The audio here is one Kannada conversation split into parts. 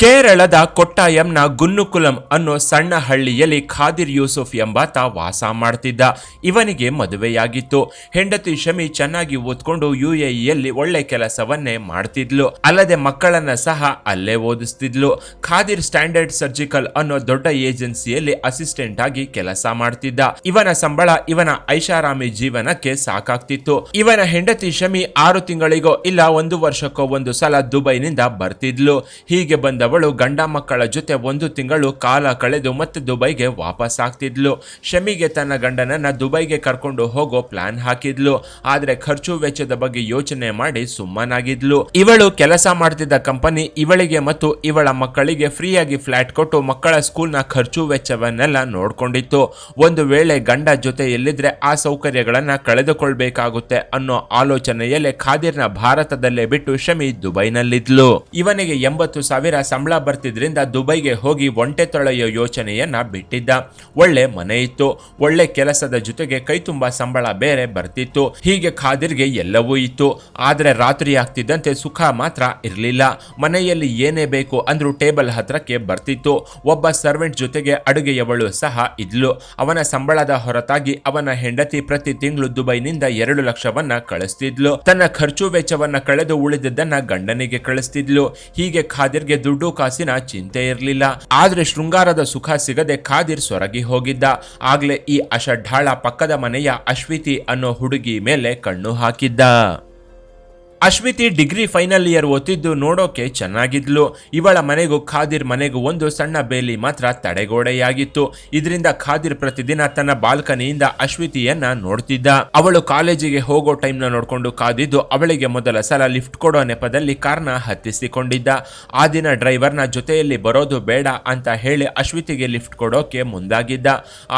ಕೇರಳದ ಕೊಟ್ಟಾಯಂನ ಗುನ್ನುಕುಲಂ ಅನ್ನೋ ಸಣ್ಣ ಹಳ್ಳಿಯಲ್ಲಿ ಖಾದಿರ್ ಯೂಸುಫ್ ಎಂಬಾತ ವಾಸ ಮಾಡ್ತಿದ್ದ. ಇವನಿಗೆ ಮದುವೆಯಾಗಿತ್ತು. ಹೆಂಡತಿ ಶಮಿ ಚೆನ್ನಾಗಿ ಓದ್ಕೊಂಡು UAEಯಲ್ಲಿ ಒಳ್ಳೆ ಕೆಲಸವನ್ನೇ ಮಾಡ್ತಿದ್ಲು. ಅಲ್ಲದೆ ಮಕ್ಕಳನ್ನ ಸಹ ಅಲ್ಲೇ ಓದಿಸ್ತಿದ್ಲು. ಖಾದಿರ್ ಸ್ಟ್ಯಾಂಡರ್ಡ್ ಸರ್ಜಿಕಲ್ ಅನ್ನೋ ದೊಡ್ಡ ಏಜೆನ್ಸಿಯಲ್ಲಿ ಅಸಿಸ್ಟೆಂಟ್ ಆಗಿ ಕೆಲಸ ಮಾಡ್ತಿದ್ದ. ಇವನ ಸಂಬಳ ಇವನ ಐಷಾರಾಮಿ ಜೀವನಕ್ಕೆ ಸಾಕಾಗ್ತಿತ್ತು. ಇವನ ಹೆಂಡತಿ ಶಮಿ 6 ತಿಂಗಳಿಗೋ ಇಲ್ಲ 1 ವರ್ಷಕ್ಕೋ ಒಂದು ಸಲ ದುಬೈನಿಂದ ಬರ್ತಿದ್ಲು. ಹೀಗೆ ಬಂದವಳು ಗಂಡ ಮಕ್ಕಳ ಜೊತೆ 1 ತಿಂಗಳು ಕಾಲ ಕಳೆದು ಮತ್ತೆ ದುಬೈಗೆ ವಾಪಸ್ ಆಗ್ತಿದ್ಲು. ಶಮಿಗೆ ತನ್ನ ಗಂಡನನ್ನ ದುಬೈಗೆ ಕರ್ಕೊಂಡು ಹೋಗೋ ಪ್ಲಾನ್ ಹಾಕಿದ್ಲು. ಆದ್ರೆ ಖರ್ಚು ವೆಚ್ಚದ ಬಗ್ಗೆ ಯೋಚನೆ ಮಾಡಿ ಸುಮ್ಮನಾಗಿದ್ಲು. ಇವಳು ಕೆಲಸ ಮಾಡ್ತಿದ್ದ ಕಂಪನಿ ಇವಳಿಗೆ ಮತ್ತು ಇವಳ ಮಕ್ಕಳಿಗೆ ಫ್ರೀಯಾಗಿ ಫ್ಲಾಟ್ ಕೊಟ್ಟು ಮಕ್ಕಳ ಸ್ಕೂಲ್ನ ಖರ್ಚು ವೆಚ್ಚವನ್ನೆಲ್ಲ ನೋಡ್ಕೊಂಡಿತ್ತು. ಒಂದು ವೇಳೆ ಗಂಡ ಜೊತೆ ಎಲ್ಲಿದ್ರೆ ಆ ಸೌಕರ್ಯಗಳನ್ನ ಕಳೆದುಕೊಳ್ಬೇಕಾಗುತ್ತೆ ಅನ್ನೋ ಆಲೋಚನೆಯಲ್ಲೇ ಖಾದಿರ್ನ ಭಾರತದಲ್ಲೇ ಬಿಟ್ಟು ಶಮಿ ದುಬೈನಲ್ಲಿದ್ಲು. ಇವನಿಗೆ 80,000 ಸಂಬಳ ಬರ್ತಿದ್ರಿಂದ ದುಬೈಗೆ ಹೋಗಿ ಒಂಟೆ ತೊಳೆಯೋ ಯೋಚನೆಯನ್ನ ಬಿಟ್ಟಿದ್ದ. ಒಳ್ಳೆ ಮನೆ ಇತ್ತು, ಒಳ್ಳೆ ಕೆಲಸದ ಜೊತೆಗೆ ಕೈ ತುಂಬಾ ಸಂಬಳ ಬೇರೆ ಬರ್ತಿತ್ತು. ಹೀಗೆ ಖಾದಿರ್ಗೆ ಎಲ್ಲವೂ ಇತ್ತು. ಆದ್ರೆ ರಾತ್ರಿ ಆಗ್ತಿದ್ದಂತೆ ಸುಖ ಮಾತ್ರ ಇರಲಿಲ್ಲ. ಮನೆಯಲ್ಲಿ ಏನೇ ಬೇಕು ಅಂದ್ರೂ ಟೇಬಲ್ ಹತ್ರಕ್ಕೆ ಬರ್ತಿತ್ತು. ಒಬ್ಬ ಸರ್ವೆಂಟ್ ಜೊತೆಗೆ ಅಡುಗೆಯವಳು ಸಹ ಇದ್ಲು. ಅವನ ಸಂಬಳದ ಹೊರತಾಗಿ ಅವನ ಹೆಂಡತಿ ಪ್ರತಿ ತಿಂಗಳು ದುಬೈನಿಂದ 2 ಲಕ್ಷವನ್ನ ಕಳಿಸ್ತಿದ್ಲು. ತನ್ನ ಖರ್ಚು ವೆಚ್ಚವನ್ನ ಕಳೆದು ಉಳಿದಿದ್ದನ್ನ ಗಂಡನಿಗೆ ಕಳಿಸ್ತಿದ್ಲು. ಹೀಗೆ ಖಾದಿರ್ಗೆ ದುಡ್ಡು ಕಾಸಿನ ಚಿಂತೆ ಇರಲಿಲ್ಲ. ಆದ್ರೆ ಶೃಂಗಾರದ ಸುಖ ಸಿಗದೆ ಖಾದಿರ್ ಸೊರಗಿ ಹೋಗಿದ್ದ. ಆಗ್ಲೇ ಈ ಅಷಡ್ಢಾಳ ಪಕ್ಕದ ಮನೆಯ ಅಶ್ವಿತಿ ಅನ್ನೋ ಹುಡುಗಿ ಮೇಲೆ ಕಣ್ಣು ಹಾಕಿದ್ದ. ಅಶ್ವಿತಿ ಡಿಗ್ರಿ ಫೈನಲ್ ಇಯರ್ ಓದ್ತಿದ್ದು ನೋಡೋಕೆ ಚೆನ್ನಾಗಿದ್ಲು. ಇವಳ ಮನೆಗೂ ಖಾದಿರ್ ಮನೆಗೂ ಒಂದು ಸಣ್ಣ ಬೇಲಿ ಮಾತ್ರ ತಡೆಗೋಡೆಯಾಗಿತ್ತು. ಇದರಿಂದ ಖಾದಿರ್ ಪ್ರತಿದಿನ ತನ್ನ ಬಾಲ್ಕನಿಯಿಂದ ಅಶ್ವಿತಿಯನ್ನ ನೋಡ್ತಿದ್ದ. ಅವಳು ಕಾಲೇಜಿಗೆ ಹೋಗೋ ಟೈಮ್ನ ನೋಡ್ಕೊಂಡು ಕಾದಿದ್ದು ಅವಳಿಗೆ ಮೊದಲ ಸಲ ಲಿಫ್ಟ್ ಕೊಡೋ ನೆಪದಲ್ಲಿ ಕಾರ್ನ ಹತ್ತಿಸಿಕೊಂಡಿದ್ದ. ಆ ದಿನ ಡ್ರೈವರ್ನ ಜೊತೆಯಲ್ಲಿ ಬರೋದು ಬೇಡ ಅಂತ ಹೇಳಿ ಅಶ್ವಿತಿಗೆ ಲಿಫ್ಟ್ ಕೊಡೋಕೆ ಮುಂದಾಗಿದ್ದ.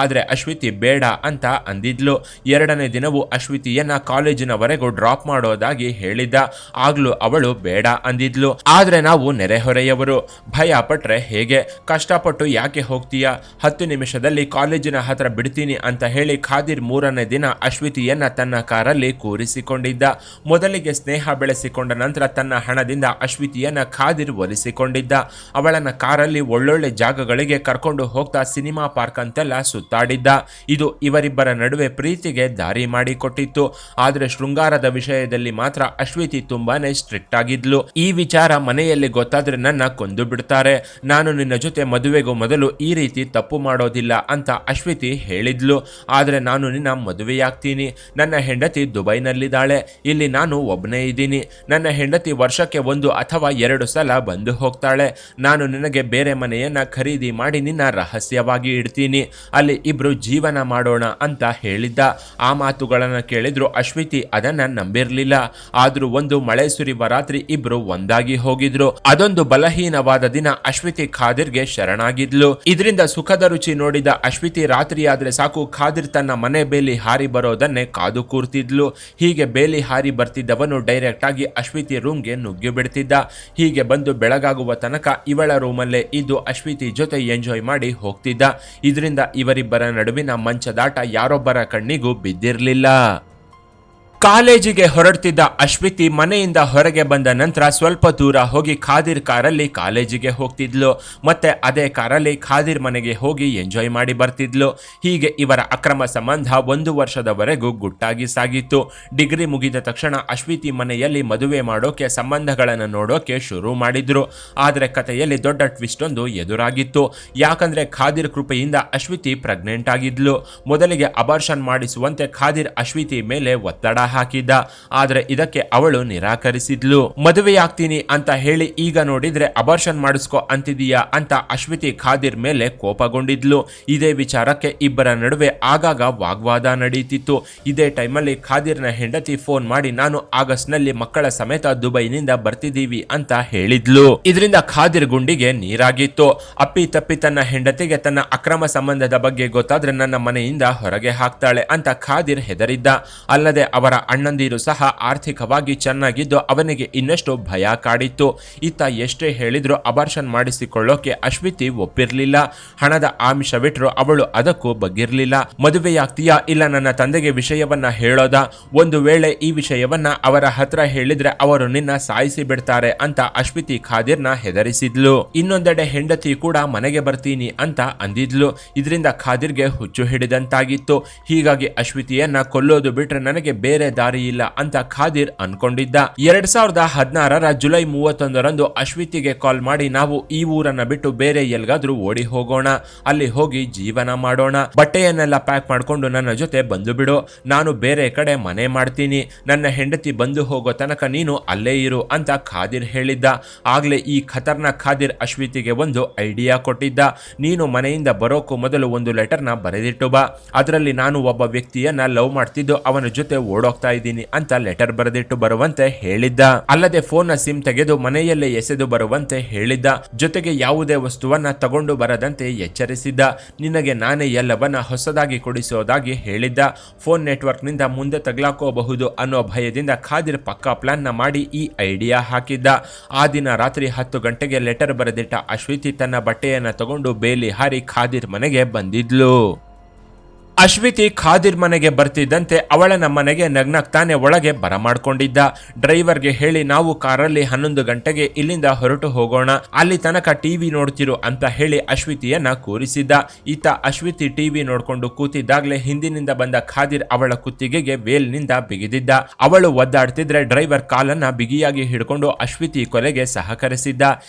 ಆದ್ರೆ ಅಶ್ವಿತಿ ಬೇಡ ಅಂತ ಅಂದಿದ್ಲು. 2ನೇ ದಿನವೂ ಅಶ್ವಿತಿಯನ್ನ ಕಾಲೇಜಿನವರೆಗೂ ಡ್ರಾಪ್ ಮಾಡೋದಾಗಿ ಹೇಳಿದ್ದ. ಆಗ್ಲೂ ಅವಳು ಬೇಡ ಅಂದಿದ್ಲು. ಆದ್ರೆ ನಾವು ನೆರೆಹೊರೆಯವರು, ಭಯ ಪಟ್ರೆ ಹೇಗೆ, ಕಷ್ಟಪಟ್ಟು ಯಾಕೆ ಹೋಗ್ತೀಯಾ, 10 ನಿಮಿಷದಲ್ಲಿ ಕಾಲೇಜಿನ ಹತ್ರ ಬಿಡ್ತೀನಿ ಅಂತ ಹೇಳಿ ಖಾದಿರ್ 3ನೇ ದಿನ ಅಶ್ವಿತಿಯನ್ನ ತನ್ನ ಕಾರಲ್ಲಿ ಕೂರಿಸಿಕೊಂಡಿದ್ದ. ಮೊದಲಿಗೆ ಸ್ನೇಹ ಬೆಳೆಸಿಕೊಂಡ ನಂತರ ತನ್ನ ಹಣದಿಂದ ಅಶ್ವಿತಿಯನ್ನ ಖಾದಿರ್ ಒಲಿಸಿಕೊಂಡಿದ್ದ. ಅವಳನ್ನ ಕಾರಲ್ಲಿ ಒಳ್ಳೊಳ್ಳೆ ಜಾಗಗಳಿಗೆ ಕರ್ಕೊಂಡು ಹೋಗ್ತಾ ಸಿನಿಮಾ ಪಾರ್ಕ್ ಅಂತೆಲ್ಲ ಸುತ್ತಾಡಿದ್ದ. ಇದು ಇವರಿಬ್ಬರ ನಡುವೆ ಪ್ರೀತಿಗೆ ದಾರಿ ಮಾಡಿಕೊಟ್ಟಿತ್ತು. ಆದ್ರೆ ಶೃಂಗಾರದ ವಿಷಯದಲ್ಲಿ ಮಾತ್ರ ಅಶ್ವಿತಿ ತುಂಬಾನೇ ಸ್ಟ್ರಿಕ್ಟ್ ಆಗಿದ್ಲು. ಈ ವಿಚಾರ ಮನೆಯಲ್ಲಿ ಗೊತ್ತಾದ್ರೆ ನನ್ನ ಕೊಂದು ಬಿಡ್ತಾರೆ, ನಾನು ನಿನ್ನ ಜೊತೆ ಮದುವೆಗೂ ಮೊದಲು ಈ ರೀತಿ ತಪ್ಪು ಮಾಡೋದಿಲ್ಲ ಅಂತ ಅಶ್ವಿತಿ ಹೇಳಿದ್ಲು. ಆದ್ರೆ ನಾನು ನಿನ್ನ ಮದುವೆಯಾಗ್ತೀನಿ, ನನ್ನ ಹೆಂಡತಿ ದುಬೈನಲ್ಲಿದ್ದಾಳೆ, ಇಲ್ಲಿ ನಾನು ಒಬ್ಬನೇ ಇದ್ದೀನಿ, ನನ್ನ ಹೆಂಡತಿ ವರ್ಷಕ್ಕೆ 1 ಅಥವಾ 2 ಸಲ ಬಂದು ಹೋಗ್ತಾಳೆ, ನಾನು ನಿನಗೆ ಬೇರೆ ಮನೆಯನ್ನ ಖರೀದಿ ಮಾಡಿ ನಿನ್ನ ರಹಸ್ಯವಾಗಿ ಇಡ್ತೀನಿ, ಅಲ್ಲಿ ಇಬ್ರು ಜೀವನ ಮಾಡೋಣ ಅಂತ ಹೇಳಿದ್ದ. ಆ ಮಾತುಗಳನ್ನ ಕೇಳಿದ್ರು ಅಶ್ವಿತಿ ಅದನ್ನ ನಂಬಿರ್ಲಿಲ್ಲ. ಆದ್ರೂ ಒಂದು ಮಳೆ ಸುರಿಯುವ ರಾತ್ರಿ ಇಬ್ರು ಒಂದಾಗಿ ಹೋಗಿದ್ರು. ಅದೊಂದು ಬಲಹೀನವಾದ ದಿನ ಅಶ್ವಿತಿ ಖಾದಿರ್ಗೆ ಶರಣಾಗಿದ್ಲು. ಇದರಿಂದ ಸುಖದ ರುಚಿ ನೋಡಿದ ಅಶ್ವಿತಿ ರಾತ್ರಿ ಆದ್ರೆ ಸಾಕು ಖಾದಿರ್ ತನ್ನ ಮನೆ ಬೇಲಿ ಹಾರಿ ಬರೋದನ್ನೇ ಕಾದು ಕೂರ್ತಿದ್ಲು. ಹೀಗೆ ಬೇಲಿ ಹಾರಿ ಬರ್ತಿದ್ದವನು ಡೈರೆಕ್ಟ್ ಆಗಿ ಅಶ್ವಿತಿ ರೂಮ್ಗೆ ನುಗ್ಗಿ ಬಿಡ್ತಿದ್ದ. ಹೀಗೆ ಬಂದು ಬೆಳಗಾಗುವ ತನಕ ಇವಳ ರೂಮಲ್ಲೇ ಇದ್ದು ಅಶ್ವಿತಿ ಜೊತೆ ಎಂಜಾಯ್ ಮಾಡಿ ಹೋಗ್ತಿದ್ದ. ಇದರಿಂದ ಇವರಿಬ್ಬರ ನಡುವಿನ ಮಂಚದಾಟ ಯಾರೊಬ್ಬರ ಕಣ್ಣಿಗೂ ಬಿದ್ದಿರ್ಲಿಲ್ಲ. ಕಾಲೇಜಿಗೆ ಹೊರಡ್ತಿದ್ದ ಅಶ್ವಿತಿ ಮನೆಯಿಂದ ಹೊರಗೆ ಬಂದ ನಂತರ ಸ್ವಲ್ಪ ದೂರ ಹೋಗಿ ಖಾದಿರ್ ಕಾರಲ್ಲಿ ಕಾಲೇಜಿಗೆ ಹೋಗ್ತಿದ್ಲು. ಮತ್ತೆ ಅದೇ ಕಾರಲ್ಲಿ ಖಾದಿರ್ ಮನೆಗೆ ಹೋಗಿ ಎಂಜಾಯ್ ಮಾಡಿ ಬರ್ತಿದ್ಲು. ಹೀಗೆ ಇವರ ಅಕ್ರಮ ಸಂಬಂಧ 1 ವರ್ಷದವರೆಗೂ ಗುಟ್ಟಾಗಿ ಸಾಗಿತ್ತು. ಡಿಗ್ರಿ ಮುಗಿದ ತಕ್ಷಣ ಅಶ್ವಿತಿ ಮನೆಯಲ್ಲಿ ಮದುವೆ ಮಾಡೋಕೆ ಸಂಬಂಧಗಳನ್ನು ನೋಡೋಕೆ ಶುರು ಮಾಡಿದ್ರು. ಆದ್ರೆ ಕಥೆಯಲ್ಲಿ ದೊಡ್ಡ ಟ್ವಿಸ್ಟ್ ಒಂದು ಎದುರಾಗಿತ್ತು. ಯಾಕಂದ್ರೆ ಖಾದಿರ್ ಕೃಪೆಯಿಂದ ಅಶ್ವಿತಿ ಪ್ರೆಗ್ನೆಂಟ್ ಆಗಿದ್ಲು. ಮೊದಲಿಗೆ ಅಬಾರ್ಷನ್ ಮಾಡಿಸುವಂತೆ ಖಾದಿರ್ ಅಶ್ವಿತಿ ಮೇಲೆ ಒತ್ತಡ ಹಾಕಿದ್ದ. ಆದ್ರೆ ಇದಕ್ಕೆ ಅವಳು ನಿರಾಕರಿಸಿದ್ಲು. ಮದುವೆಯಾಗ್ತೀನಿ ಅಂತ ಹೇಳಿ ಈಗ ನೋಡಿದ್ರೆ ಅಬಾರ್ಷನ್ ಮಾಡಿಸ್ಕೊ ಅಂತಿದೀಯಾ ಅಂತ ಅಶ್ವಿತಿ ಖಾದಿರ್ ಮೇಲೆ ಕೋಪಗೊಂಡಿದ್ಲು. ಇದೇ ವಿಚಾರಕ್ಕೆ ಇಬ್ಬರ ನಡುವೆ ಆಗಾಗ ವಾಗ್ವಾದ ನಡೀತಿತ್ತು. ಇದೇ ಟೈಮಲ್ಲಿ ಖಾದಿರ್ನ ಹೆಂಡತಿ ಫೋನ್ ಮಾಡಿ ನಾನು ಆಗಸ್ಟ್ ನಲ್ಲಿ ಮಕ್ಕಳ ಸಮೇತ ದುಬೈನಿಂದ ಬರ್ತಿದ್ದೀವಿ ಅಂತ ಹೇಳಿದ್ಲು. ಇದರಿಂದ ಖಾದಿರ್ ಗುಂಡಿಗೆ ನೀರಾಗಿತ್ತು. ಅಪ್ಪಿ ತಪ್ಪಿ ತನ್ನ ಹೆಂಡತಿಗೆ ತನ್ನ ಅಕ್ರಮ ಸಂಬಂಧದ ಬಗ್ಗೆ ಗೊತ್ತಾದ್ರೆ ನನ್ನ ಮನೆಯಿಂದ ಹೊರಗೆ ಹಾಕ್ತಾಳೆ ಅಂತ ಖಾದಿರ್ ಹೆದರಿದ್ದ. ಅಲ್ಲದೆ ಅವರ ಅಣ್ಣಂದಿರು ಸಹ ಆರ್ಥಿಕವಾಗಿ ಚೆನ್ನಾಗಿದ್ದು ಅವನಿಗೆ ಇನ್ನಷ್ಟು ಭಯ ಕಾಡಿತ್ತು. ಈತ ಎಷ್ಟೇ ಹೇಳಿದ್ರು ಅಬಾರ್ಷನ್ ಮಾಡಿಸಿಕೊಳ್ಳೋಕೆ ಅಶ್ವಿತಿ ಒಪ್ಪಿರ್ಲಿಲ್ಲ. ಹಣದ ಆಮಿಷವಿಟ್ರು ಅವಳು ಅದಕ್ಕೂ ಬಗ್ಗಿರ್ಲಿಲ್ಲ. ಮದುವೆಯಾಗ್ತೀಯಾ ಇಲ್ಲ ನನ್ನ ತಂದೆಗೆ ವಿಷಯವನ್ನ ಹೇಳೋದ, ಒಂದು ವೇಳೆ ಈ ವಿಷಯವನ್ನ ಅವರ ಹತ್ರ ಹೇಳಿದ್ರೆ ಅವರು ನಿನ್ನ ಸಾಯಿಸಿ ಬಿಡ್ತಾರೆ ಅಂತ ಅಶ್ವಿತಿ ಖಾದಿರ್ನ ಹೆದರಿಸಿದ್ಲು. ಇನ್ನೊಂದೆಡೆ ಹೆಂಡತಿ ಕೂಡ ಮನೆಗೆ ಬರ್ತೀನಿ ಅಂತ ಅಂದಿದ್ಲು. ಇದರಿಂದ ಖಾದಿರ್ಗೆ ಹುಚ್ಚು ಹಿಡಿದಂತಾಗಿತ್ತು. ಹೀಗಾಗಿ ಅಶ್ವಿತಿಯನ್ನ ಕೊಲ್ಲೋದು ಬಿಟ್ರೆ ನನಗೆ ಬೇರೆ ದಾರಿ ಇಲ್ಲ ಅಂತ ಖಾದಿರ್ ಅನ್ಕೊಂಡಿದ್ದ. 2016ರ ಜುಲೈ 31ರಂದು ಅಶ್ವಿತಿಗೆ ಕಾಲ್ ಮಾಡಿ ನಾವು ಈ ಊರನ್ನ ಬಿಟ್ಟು ಬೇರೆ ಎಲ್ಗಾದ್ರೂ ಓಡಿ ಹೋಗೋಣ, ಅಲ್ಲಿ ಹೋಗಿ ಜೀವನ ಮಾಡೋಣ, ಬಟ್ಟೆಯನ್ನೆಲ್ಲ ಪ್ಯಾಕ್ ಮಾಡ್ಕೊಂಡು ನನ್ನ ಜೊತೆ ಬಂದು ಬಿಡು, ನಾನು ಬೇರೆ ಕಡೆ ಮನೆ ಮಾಡ್ತೀನಿ, ನನ್ನ ಹೆಂಡತಿ ಬಂದು ಹೋಗೋ ತನಕ ನೀನು ಅಲ್ಲೇ ಇರು ಅಂತ ಖಾದಿರ್ ಹೇಳಿದ್ದ. ಆಗ್ಲೇ ಈ ಖತರ್ನಾಕ್ ಖಾದಿರ್ ಅಶ್ವಿತಿಗೆ ಒಂದು ಐಡಿಯಾ ಕೊಟ್ಟಿದ್ದ. ನೀನು ಮನೆಯಿಂದ ಬರೋಕ್ಕೂ ಮೊದಲು ಒಂದು ಲೆಟರ್ನ ಬರೆದಿಟ್ಟು ಬಾ, ಅದರಲ್ಲಿ ನಾನು ಒಬ್ಬ ವ್ಯಕ್ತಿಯನ್ನ ಲವ್ ಮಾಡ್ತಿದ್ದು ಅವನ ಜೊತೆ ಓಡೋಗ್ತಾ ಇದ್ದೀನಿ ಅಂತ ಲೆಟರ್ ಬರೆದಿಟ್ಟು ಬರುವಂತೆ ಹೇಳಿದ್ದ. ಅಲ್ಲದೆ ಫೋನ್ ನ ಸಿಮ್ ತೆಗೆದು ಮನೆಯಲ್ಲೇ ಎಸೆದು ಬರುವಂತೆ ಹೇಳಿದ್ದ. ಜೊತೆಗೆ ಯಾವುದೇ ವಸ್ತುವನ್ನ ತಗೊಂಡು ಬರದಂತೆ ಎಚ್ಚರಿಸಿದ್ದ. ನಿನಗೆ ನಾನೇ ಎಲ್ಲವನ್ನ ಹೊಸದಾಗಿ ಕೊಡಿಸೋದಾಗಿ ಹೇಳಿದ್ದ. ಫೋನ್ ನೆಟ್ವರ್ಕ್ ನಿಂದ ಮುಂದೆ ತಗ್ಲಾಕೋಬಹುದು ಅನ್ನೋ ಭಯದಿಂದ ಖಾದಿರ್ ಪಕ್ಕಾ ಪ್ಲಾನ್ ನ ಮಾಡಿ ಈ ಐಡಿಯಾ ಹಾಕಿದ್ದ. ಆ ದಿನ ರಾತ್ರಿ 10 ಗಂಟೆಗೆ ಲೆಟರ್ ಬರೆದಿಟ್ಟ ಅಶ್ವಿತಿ ತನ್ನ ಬಟ್ಟೆಯನ್ನ ತಗೊಂಡು ಬೇಲಿ ಹಾರಿ ಖಾದಿರ್ ಮನೆಗೆ ಬಂದಿದ್ಲು. ಅಶ್ವಿತಿ ಖಾದಿರ್ ಮನೆಗೆ ಬರ್ತಿದ್ದಂತೆ ಅವಳನ್ನ ಮನೆಗೆ ನಗ್ನಗ್ತಾನೆ ಒಳಗೆ ಬರಮಾಡ್ಕೊಂಡಿದ್ದ. ಡ್ರೈವರ್ಗೆ ಹೇಳಿ ನಾವು ಕಾರಲ್ಲಿ 11 ಗಂಟೆಗೆ ಇಲ್ಲಿಂದ ಹೊರಟು ಹೋಗೋಣ, ಅಲ್ಲಿ ತನಕ ಟಿವಿ ನೋಡ್ತಿರು ಅಂತ ಹೇಳಿ ಅಶ್ವಿತಿಯನ್ನ ಕೂರಿಸಿದ್ದ. ಈತ ಅಶ್ವಿತಿ ಟಿವಿ ನೋಡ್ಕೊಂಡು ಕೂತಿದ್ದಾಗ್ಲೇ ಹಿಂದಿನಿಂದ ಬಂದ ಖಾದಿರ್ ಅವಳ ಕುತ್ತಿಗೆಗೆ ವೇಲ್ನಿಂದ ಬಿಗಿದಿದ್ದ. ಅವಳು ಒದ್ದಾಡ್ತಿದ್ರೆ ಡ್ರೈವರ್ ಕಾಲನ್ನ ಬಿಗಿಯಾಗಿ ಹಿಡ್ಕೊಂಡು ಅಶ್ವಿತಿ ಕೊಲೆಗೆ ಸಹಕರಿಸಿದ್ದ.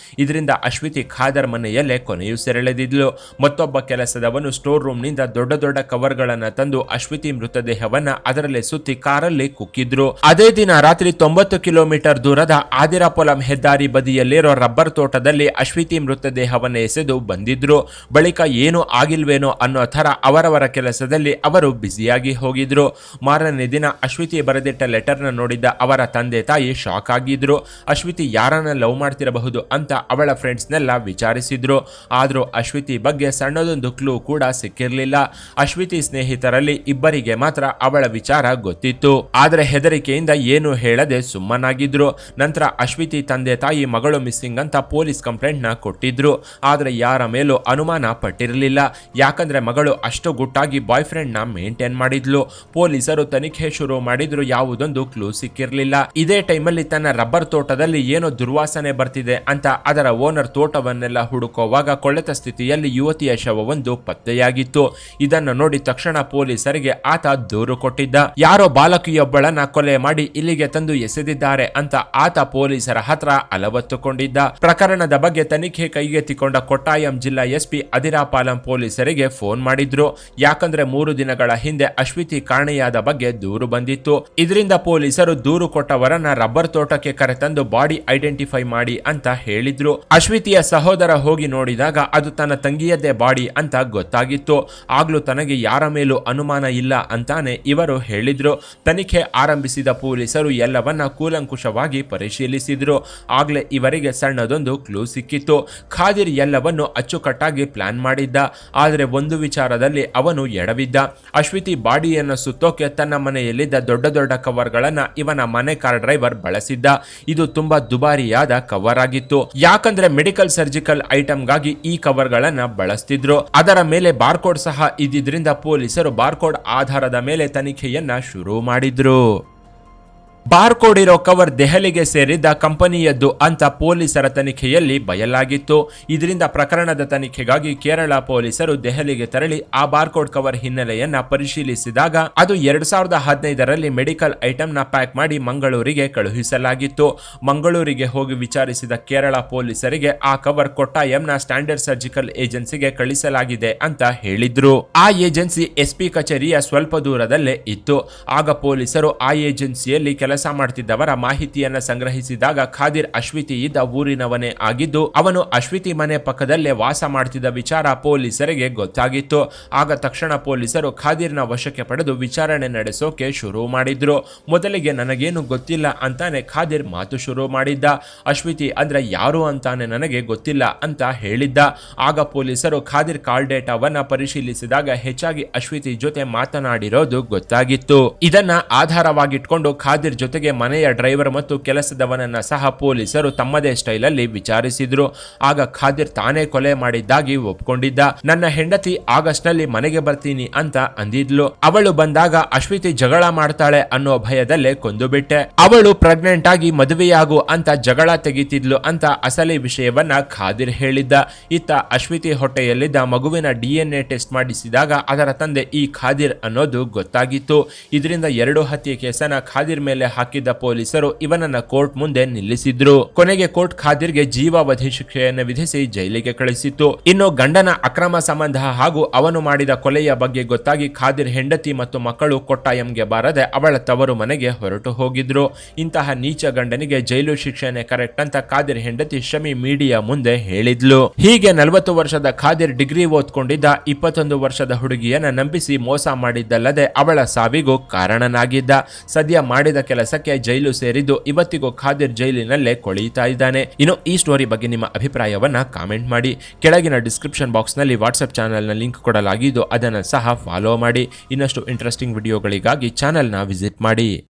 ಇದರಿಂದ ಅಶ್ವಿತಿ ಖಾದರ್ ಮನೆಯಲ್ಲೇ ಕೊನೆಯು ಸೆರೆಳೆದಿದ್ಲು. ಮತ್ತೊಬ್ಬ ಕೆಲಸದವನು ಸ್ಟೋರ್ ರೂಮ್ ನಿಂದ ದೊಡ್ಡ ದೊಡ್ಡ ಕವರ್ ತಂದು ಅಶ್ವಿತಿ ಮೃತದೇಹವನ್ನ ಅದರಲ್ಲೇ ಸುತ್ತಿ ಕಾರಲ್ಲಿ ಕುಕ್ಕಿದ್ರು. ಅದೇ ದಿನ ರಾತ್ರಿ 90 ಕಿಲೋಮೀಟರ್ ದೂರದ ಆದಿರಾಪೊಲಂ ಹೆದ್ದಾರಿ ಬದಿಯಲ್ಲಿರೋ ರಬ್ಬರ್ ತೋಟದಲ್ಲಿ ಅಶ್ವಿತಿ ಮೃತದೇಹವನ್ನ ಎಸೆದು ಬಂದಿದ್ರು. ಬಳಿಕ ಏನು ಆಗಿಲ್ವೇನೋ ಅನ್ನೋ ತರ ಅವರವರ ಕೆಲಸದಲ್ಲಿ ಅವರು ಬ್ಯುಸಿಯಾಗಿ ಹೋಗಿದ್ರು. ಮಾರನೇ ದಿನ ಅಶ್ವಿತಿ ಬರೆದಿಟ್ಟ ಲೆಟರ್ನ ನೋಡಿದ್ದ ಅವರ ತಂದೆ ತಾಯಿ ಶಾಕ್ ಆಗಿದ್ರು. ಅಶ್ವಿತಿ ಯಾರನ್ನ ಲವ್ ಮಾಡ್ತಿರಬಹುದು ಅಂತ ಅವಳ ಫ್ರೆಂಡ್ಸ್ನೆಲ್ಲ ವಿಚಾರಿಸಿದ್ರು. ಆದ್ರೂ ಅಶ್ವಿತಿ ಬಗ್ಗೆ ಸಣ್ಣದೊಂದು ಕ್ಲೂ ಕೂಡ ಸಿಕ್ಕಿರ್ಲಿಲ್ಲ. ಅಶ್ವಿತಿ ಸ್ನೇಹಿತರಲ್ಲಿ ಇಬ್ಬರಿಗೆ ಮಾತ್ರ ಅವಳ ವಿಚಾರ ಗೊತ್ತಿತ್ತು. ಆದ್ರೆ ಹೆದರಿಕೆಯಿಂದ ಏನು ಹೇಳದೆ ಸುಮ್ಮನಾಗಿದ್ರು. ನಂತರ ಅಶ್ವಿತಿ ತಂದೆ ತಾಯಿ ಮಗಳು ಮಿಸ್ಸಿಂಗ್ ಅಂತ ಪೊಲೀಸ್ ಕಂಪ್ಲೇಂಟ್ ನ ಕೊಟ್ಟಿದ್ರು. ಆದ್ರೆ ಯಾರ ಮೇಲೂ ಅನುಮಾನ ಪಟ್ಟಿರಲಿಲ್ಲ. ಯಾಕಂದ್ರೆ ಮಗಳು ಅಷ್ಟು ಗುಟ್ಟಾಗಿ ಬಾಯ್ ಫ್ರೆಂಡ್ ನ ಮೇಂಟೈನ್ ಮಾಡಿದ್ಲು. ಪೊಲೀಸರು ತನಿಖೆ ಶುರು ಮಾಡಿದ್ರು, ಯಾವುದೊಂದು ಕ್ಲೂ ಸಿಕ್ಕಿರ್ಲಿಲ್ಲ. ಇದೇ ಟೈಮಲ್ಲಿ ತನ್ನ ರಬ್ಬರ್ ತೋಟದಲ್ಲಿ ಏನೋ ದುರ್ವಾಸನೆ ಬರ್ತಿದೆ ಅಂತ ಅದರ ಓನರ್ ತೋಟವನ್ನೆಲ್ಲ ಹುಡುಕೋವಾಗ ಕೊಳೆತ ಸ್ಥಿತಿಯಲ್ಲಿ ಯುವತಿಯ ಶವವೊಂದು ಪತ್ತೆಯಾಗಿತ್ತು. ಇದನ್ನು ನೋಡಿ ತಕ್ಷಣ ಪೊಲೀಸರಿಗೆ ಆತ ದೂರು ಕೊಟ್ಟಿದ್ದ. ಯಾರೋ ಬಾಲಕಿಯೊಬ್ಬಳನ್ನ ಕೊಲೆ ಮಾಡಿ ಇಲ್ಲಿಗೆ ತಂದು ಎಸೆದಿದ್ದಾರೆ ಅಂತ ಆತ ಪೊಲೀಸರ ಹತ್ರ ಅಲವತ್ತುಕೊಂಡಿದ್ದ. ಪ್ರಕರಣದ ಬಗ್ಗೆ ತನಿಖೆ ಕೈಗೆತ್ತಿಕೊಂಡ ಕೊಟ್ಟಾಯಂ ಜಿಲ್ಲಾ ಎಸ್ಪಿ ಅದಿರಾಪಾಲಂ ಪೊಲೀಸರಿಗೆ ಫೋನ್ ಮಾಡಿದ್ರು. ಯಾಕಂದ್ರೆ 3 ದಿನಗಳ ಹಿಂದೆ ಅಶ್ವಿತಿ ಕಾಣೆಯಾದ ಬಗ್ಗೆ ದೂರು ಬಂದಿತ್ತು. ಇದರಿಂದ ಪೊಲೀಸರು ದೂರು ಕೊಟ್ಟವರನ್ನ ರಬ್ಬರ್ ತೋಟಕ್ಕೆ ಕರೆತಂದು ಬಾಡಿ ಐಡೆಂಟಿಫೈ ಮಾಡಿ ಅಂತ ಹೇಳಿದ್ರು. ಅಶ್ವಿತಿಯ ಸಹೋದರ ಹೋಗಿ ನೋಡಿದಾಗ ಅದು ತನ್ನ ತಂಗಿಯದ್ದೇ ಬಾಡಿ ಅಂತ ಗೊತ್ತಾಗಿತ್ತು. ಆಗ್ಲೂ ತನಗೆ ಯಾರ ಮೇಲೂ ಅನುಮಾನ ಇಲ್ಲ ಅಂತಾನೆ ಇವರು ಹೇಳಿದ್ರು. ತನಿಖೆ ಆರಂಭಿಸಿದ ಪೊಲೀಸರು ಎಲ್ಲವನ್ನ ಕೂಲಂಕುಷವಾಗಿ ಪರಿಶೀಲಿಸಿದ್ರು. ಆಗ್ಲೇ ಇವರಿಗೆ ಸಣ್ಣದೊಂದು ಕ್ಲೂ ಸಿಕ್ಕಿತ್ತು. ಖಾದಿರ್ ಎಲ್ಲವನ್ನು ಅಚ್ಚುಕಟ್ಟಾಗಿ ಪ್ಲಾನ್ ಮಾಡಿದ್ದ. ಆದರೆ ಒಂದು ವಿಚಾರದಲ್ಲಿ ಅವನು ಎಡವಿದ್ದ. ಅಶ್ವಿತಿ ಬಾಡಿಯನ್ನು ಸುತ್ತೋಕೆ ತನ್ನ ಮನೆಯಲ್ಲಿದ್ದ ದೊಡ್ಡ ದೊಡ್ಡ ಕವರ್ಗಳನ್ನ ಇವನ ಮನೆ ಕಾರ್ ಡ್ರೈವರ್ ಬಳಸಿದ್ದ. ಇದು ತುಂಬಾ ದುಬಾರಿಯಾದ ಕವರ್ ಆಗಿತ್ತು. ಯಾಕಂದ್ರೆ ಮೆಡಿಕಲ್ ಸರ್ಜಿಕಲ್ ಐಟಮ್ಗಾಗಿ ಈ ಕವರ್ಗಳನ್ನ ಬಳಸ್ತಿದ್ರು. ಅದರ ಮೇಲೆ ಬಾರ್ಕೋಡ್ ಸಹ ಇದ್ದಿದ್ರಿಂದ ಪೊಲೀಸರು ಬಾರ್ಕೋಡ್ ಆಧಾರದ ಮೇಲೆ ತನಿಖೆಯನ್ನ ಶುರು ಮಾಡಿದ್ರು. ಬಾರ್ಕೋಡ್ ಇರೋ ಕವರ್ ದೆಹಲಿಗೆ ಸೇರಿದ್ದ ಕಂಪನಿಯದ್ದು ಅಂತ ಪೊಲೀಸರ ತನಿಖೆಯಲ್ಲಿ ಬಯಲಾಗಿತ್ತು. ಇದರಿಂದ ಪ್ರಕರಣದ ತನಿಖೆಗಾಗಿ ಕೇರಳ ಪೊಲೀಸರು ದೆಹಲಿಗೆ ತೆರಳಿ ಆ ಬಾರ್ಕೋಡ್ ಕವರ್ ಹಿನ್ನೆಲೆಯನ್ನ ಪರಿಶೀಲಿಸಿದಾಗ ಅದು 2015ರಲ್ಲಿ ಮೆಡಿಕಲ್ ಐಟಮ್ನ ಪ್ಯಾಕ್ ಮಾಡಿ ಮಂಗಳೂರಿಗೆ ಕಳುಹಿಸಲಾಗಿತ್ತು. ಮಂಗಳೂರಿಗೆ ಹೋಗಿ ವಿಚಾರಿಸಿದ ಕೇರಳ ಪೊಲೀಸರಿಗೆ ಆ ಕವರ್ ಕೊಟ್ಟಾಯಂನ ಸ್ಟ್ಯಾಂಡರ್ಡ್ ಸರ್ಜಿಕಲ್ ಏಜೆನ್ಸಿಗೆ ಕಳಿಸಲಾಗಿದೆ ಅಂತ ಹೇಳಿದ್ರು. ಆ ಏಜೆನ್ಸಿ ಎಸ್ಪಿ ಕಚೇರಿಯ ಸ್ವಲ್ಪ ದೂರದಲ್ಲೇ ಇತ್ತು. ಆಗ ಪೊಲೀಸರು ಆ ಏಜೆನ್ಸಿಯಲ್ಲಿ ಕೆಲಸ ಮಾಡ್ತಿದ್ದವರ ಮಾಹಿತಿಯನ್ನ ಸಂಗ್ರಹಿಸಿದಾಗ ಖಾದಿರ್ ಅಶ್ವಿತಿ ಇದ್ದ ಊರಿನವನೇ ಆಗಿದ್ದು ಅವನು ಅಶ್ವಿತಿ ಮನೆ ಪಕ್ಕದಲ್ಲೇ ವಾಸ ಮಾಡ್ತಿದ್ದ ವಿಚಾರ ಪೊಲೀಸರಿಗೆ ಗೊತ್ತಾಗಿತ್ತು. ಆಗ ತಕ್ಷಣ ಪೊಲೀಸರು ಖಾದಿರ್ನ ವಶಕ್ಕೆ ಪಡೆದು ವಿಚಾರಣೆ ನಡೆಸೋಕೆ ಶುರು ಮಾಡಿದ್ರು. ಮೊದಲಿಗೆ ನನಗೇನು ಗೊತ್ತಿಲ್ಲ ಅಂತಾನೆ ಖಾದಿರ್ ಮಾತು ಶುರು ಮಾಡಿದ್ದ. ಅಶ್ವಿತಿ ಅಂದ್ರೆ ಯಾರು ಅಂತಾನೆ ನನಗೆ ಗೊತ್ತಿಲ್ಲ ಅಂತ ಹೇಳಿದ್ದ. ಆಗ ಪೊಲೀಸರು ಖಾದಿರ್ ಕಾಲ್ ಡೇಟಾವನ್ನ ಪರಿಶೀಲಿಸಿದಾಗ ಹೆಚ್ಚಾಗಿ ಅಶ್ವಿತಿ ಜೊತೆ ಮಾತನಾಡಿರೋದು ಗೊತ್ತಾಗಿತ್ತು. ಇದನ್ನ ಆಧಾರವಾಗಿಟ್ಕೊಂಡು ಖಾದಿರ್ ಜೊತೆಗೆ ಮನೆಯ ಡ್ರೈವರ್ ಮತ್ತು ಕೆಲಸದವನನ್ನ ಸಹ ಪೊಲೀಸರು ತಮ್ಮದೇ ಸ್ಟೈಲ್ ಅಲ್ಲಿ ವಿಚಾರಿಸಿದ್ರು. ಆಗ ಖಾದಿರ್ ತಾನೇ ಕೊಲೆ ಮಾಡಿದ್ದಾಗಿ ಒಪ್ಕೊಂಡಿದ್ದ. ನನ್ನ ಹೆಂಡತಿ ಆಗಸ್ಟ್ ನಲ್ಲಿ ಮನೆಗೆ ಬರ್ತೀನಿ ಅಂತ ಅಂದಿದ್ಲು. ಅವಳು ಬಂದಾಗ ಅಶ್ವಿತಿ ಜಗಳ ಮಾಡ್ತಾಳೆ ಅನ್ನೋ ಭಯದಲ್ಲೇ ಕೊಂದು ಬಿಟ್ಟೆ. ಅವಳು ಪ್ರೆಗ್ನೆಂಟ್ ಆಗಿ ಮದುವೆಯಾಗು ಅಂತ ಜಗಳ ತೆಗಿತಿದ್ಲು ಅಂತ ಅಸಲಿ ವಿಷಯವನ್ನ ಖಾದಿರ್ ಹೇಳಿದ್ದ. ಇತ್ತ ಅಶ್ವಿತಿ ಹೊಟ್ಟೆಯಲ್ಲಿದ್ದ ಮಗುವಿನ DNA ಟೆಸ್ಟ್ ಮಾಡಿಸಿದಾಗ ಅದರ ತಂದೆ ಈ ಖಾದಿರ್ ಅನ್ನೋದು ಗೊತ್ತಾಗಿತ್ತು. ಇದರಿಂದ 2 ಹತ್ಯೆ ಕೇಸನ್ನ ಖಾದಿರ್ ಮೇಲೆ ಹಾಕಿದ್ದ ಪೊಲೀಸರು ಇವನನ್ನ ಕೋರ್ಟ್ ಮುಂದೆ ನಿಲ್ಲಿಸಿದ್ರು. ಕೊನೆಗೆ ಕೋರ್ಟ್ ಖಾದಿರ್ಗೆ ಜೀವಾವಧಿ ಶಿಕ್ಷೆಯನ್ನು ವಿಧಿಸಿ ಜೈಲಿಗೆ ಕಳಿಸಿತ್ತು. ಇನ್ನು ಗಂಡನ ಅಕ್ರಮ ಸಂಬಂಧ ಹಾಗೂ ಅವನು ಮಾಡಿದ ಕೊಲೆಯ ಬಗ್ಗೆ ಗೊತ್ತಾಗಿ ಖಾದಿರ್ ಹೆಂಡತಿ ಮತ್ತು ಮಕ್ಕಳು ಕೊಟ್ಟಾಯಂಗೆ ಬಾರದೆ ಅವಳ ತವರು ಮನೆಗೆ ಹೊರಟು ಹೋಗಿದ್ರು. ಇಂತಹ ನೀಚ ಗಂಡನಿಗೆ ಜೈಲು ಶಿಕ್ಷೆನೆ ಕರೆಕ್ಟ್ ಅಂತ ಖಾದಿರ್ ಹೆಂಡತಿ ಶಮಿ ಮೀಡಿಯಾ ಮುಂದೆ ಹೇಳಿದ್ಲು. ಹೀಗೆ 40 ವರ್ಷದ ಖಾದಿರ್ ಡಿಗ್ರಿ ಓದ್ಕೊಂಡಿದ್ದ 21 ವರ್ಷದ ಹುಡುಗಿಯನ್ನ ನಂಬಿಸಿ ಮೋಸ ಮಾಡಿದ್ದಲ್ಲದೆ ಅವಳ ಸಾವಿಗೂ ಕಾರಣನಾಗಿದ್ದ. ಸದ್ಯ ಮಾಡಿದ ಕೆಲಸಕ್ಕೆ ಜೈಲು ಸೇರಿದ್ದು ಇವತ್ತಿಗೂ ಖಾದಿರ್ ಜೈಲಿನಲ್ಲೇ ಕೊಳೆಯುತ್ತಾ ಇದ್ದಾನೆ. ಇನ್ನು ಈ ಸ್ಟೋರಿ ಬಗ್ಗೆ ನಿಮ್ಮ ಅಭಿಪ್ರಾಯವನ್ನ ಕಾಮೆಂಟ್ ಮಾಡಿ. ಕೆಳಗಿನ ಡಿಸ್ಕ್ರಿಪ್ಷನ್ ಬಾಕ್ಸ್ ನಲ್ಲಿ ವಾಟ್ಸ್ಆಪ್ ಚಾನೆಲ್ ನ ಲಿಂಕ್ ಕೊಡಲಾಗಿದ್ದು ಅದನ್ನು ಸಹ ಫಾಲೋ ಮಾಡಿ. ಇನ್ನಷ್ಟು ಇಂಟ್ರೆಸ್ಟಿಂಗ್ ವಿಡಿಯೋಗಳಿಗಾಗಿ ಚಾನೆಲ್ ನ ವಿಸಿಟ್ ಮಾಡಿ.